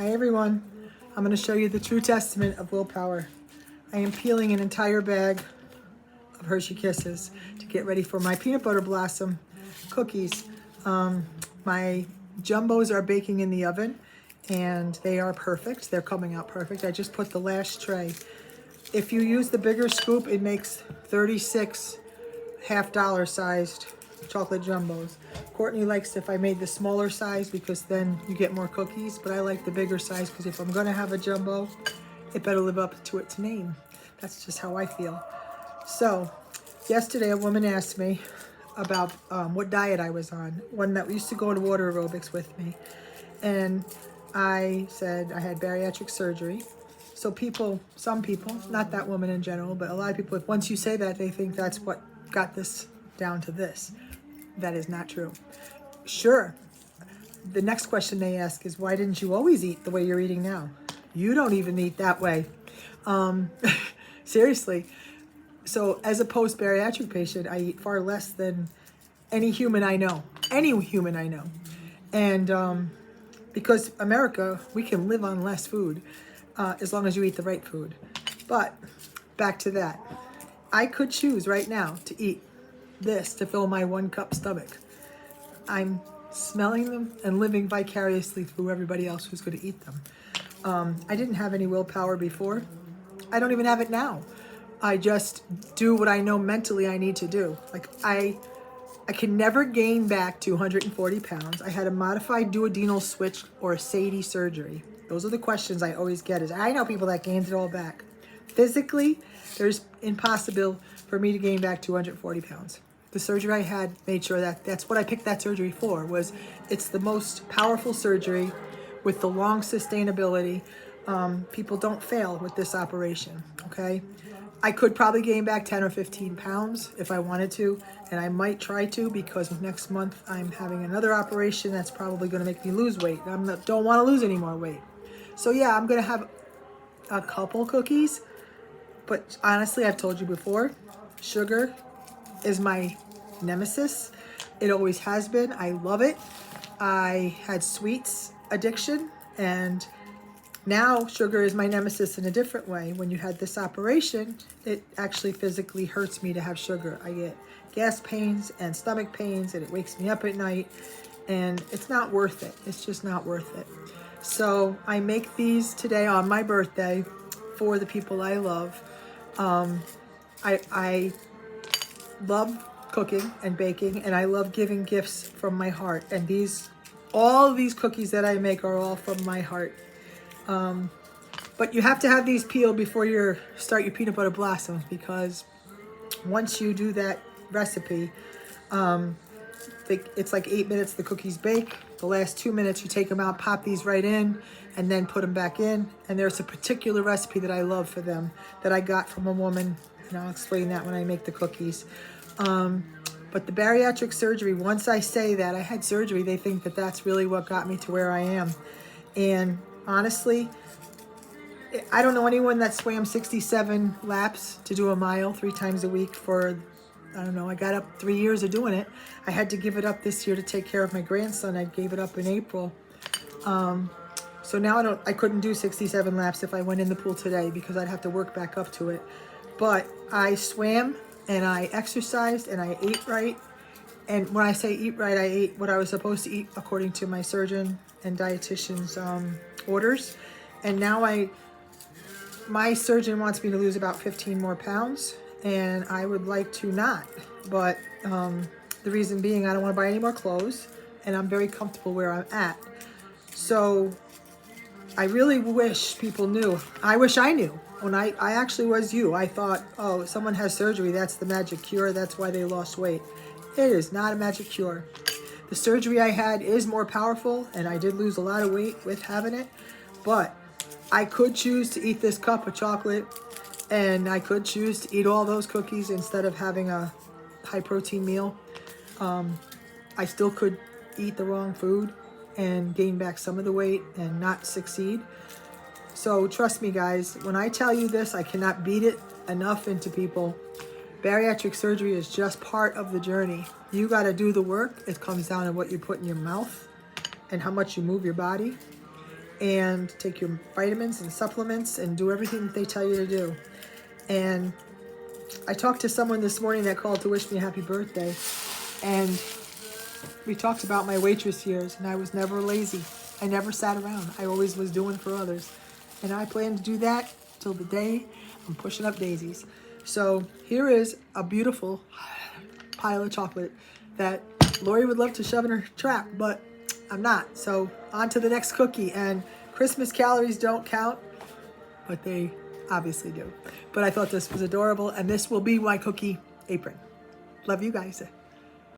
Hi everyone. I'm going to show you the true testament of willpower. I am peeling an entire bag of Hershey Kisses to get ready for my peanut butter blossom cookies. My jumbos are baking in the oven and they are perfect. They're coming out perfect. I just put the last tray. If you use the bigger scoop, it makes 36 half-dollar sized chocolate jumbos. Courtney likes if I made the smaller size because then you get more cookies, but I like the bigger size because if I'm gonna have a jumbo, it better live up to its name. That's just how I feel. So, yesterday a woman asked me about what diet I was on, one that used to go to water aerobics with me. And I said I had bariatric surgery. So some people, not that woman in general, but a lot of people, once you say that, they think that's what got this down to this. That is not true. Sure, the next question they ask is, why didn't you always eat the way you're eating now? You don't even eat that way. Seriously. So as a post-bariatric patient, I eat far less than any human I know. And because America, we can live on less food as long as you eat the right food. But back to that. I could choose right now to eat this to fill my 1-cup stomach. I'm smelling them and living vicariously through everybody else who's going to eat them. I didn't have any willpower before. I don't even have it now. I just do what I know mentally I need to do. Like I can never gain back 240 pounds. I had a modified duodenal switch or a SADie surgery. Those are the questions I always get is, I know people that gained it all back. Physically, there's impossible for me to gain back 240 pounds. The surgery I had made sure that's what I picked that surgery for, was it's the most powerful surgery with the long sustainability. People don't fail with this operation, okay? I could probably gain back 10 or 15 pounds if I wanted to, and I might try to because next month I'm having another operation that's probably going to make me lose weight. Don't want to lose any more weight. So yeah, I'm going to have a couple cookies, but honestly, I've told you before, sugar is my nemesis. It always has been. I love it. I had sweets addiction, and now sugar is my nemesis in a different way. When you had this operation, it actually physically hurts me to have sugar. I get gas pains and stomach pains, and it wakes me up at night, and it's not worth it. It's just not worth it. So I make these today on my birthday for the people I love. I love cooking and baking, and I love giving gifts from my heart. And all these cookies that I make are all from my heart. But you have to have these peeled before you start your peanut butter blossoms, because once you do that recipe, it's like 8 minutes the cookies bake. The last 2 minutes you take them out, pop these right in, and then put them back in. And there's a particular recipe that I love for them that I got from a woman, and I'll explain that when I make the cookies. But the bariatric surgery, once I say that I had surgery, they think that that's really what got me to where I am. And honestly, I don't know anyone that swam 67 laps to do a mile 3 times a week for, I don't know, I got up 3 years of doing it. I had to give it up this year to take care of my grandson. I gave it up in April. So now I couldn't do 67 laps if I went in the pool today because I'd have to work back up to it. But I swam and I exercised and I ate right. And when I say eat right, I ate what I was supposed to eat according to my surgeon and dietitian's orders. And now my surgeon wants me to lose about 15 more pounds, and I would like to not. But the reason being, I don't want to buy any more clothes, and I'm very comfortable where I'm at. So I really wish people knew. I wish I knew. When I actually was you, I thought, oh, if someone has surgery, that's the magic cure. That's why they lost weight. It is not a magic cure. The surgery I had is more powerful, and I did lose a lot of weight with having it. But I could choose to eat this cup of chocolate, and I could choose to eat all those cookies instead of having a high-protein meal. I still could eat the wrong food and gain back some of the weight and not succeed. So trust me, guys, when I tell you this, I cannot beat it enough into people. Bariatric surgery is just part of the journey. You got to do the work. It comes down to what you put in your mouth and how much you move your body. and take your vitamins and supplements and do everything that they tell you to do. And I talked to someone this morning that called to wish me a happy birthday, and we talked about my waitress years, and I was never lazy. I never sat around. I always was doing for others. And I plan to do that till the day I'm pushing up daisies. So here is a beautiful pile of chocolate that Lori would love to shove in her trap, but I'm not. So on to the next cookie. And Christmas calories don't count, but they obviously do. But I thought this was adorable, and this will be my cookie apron. Love you guys.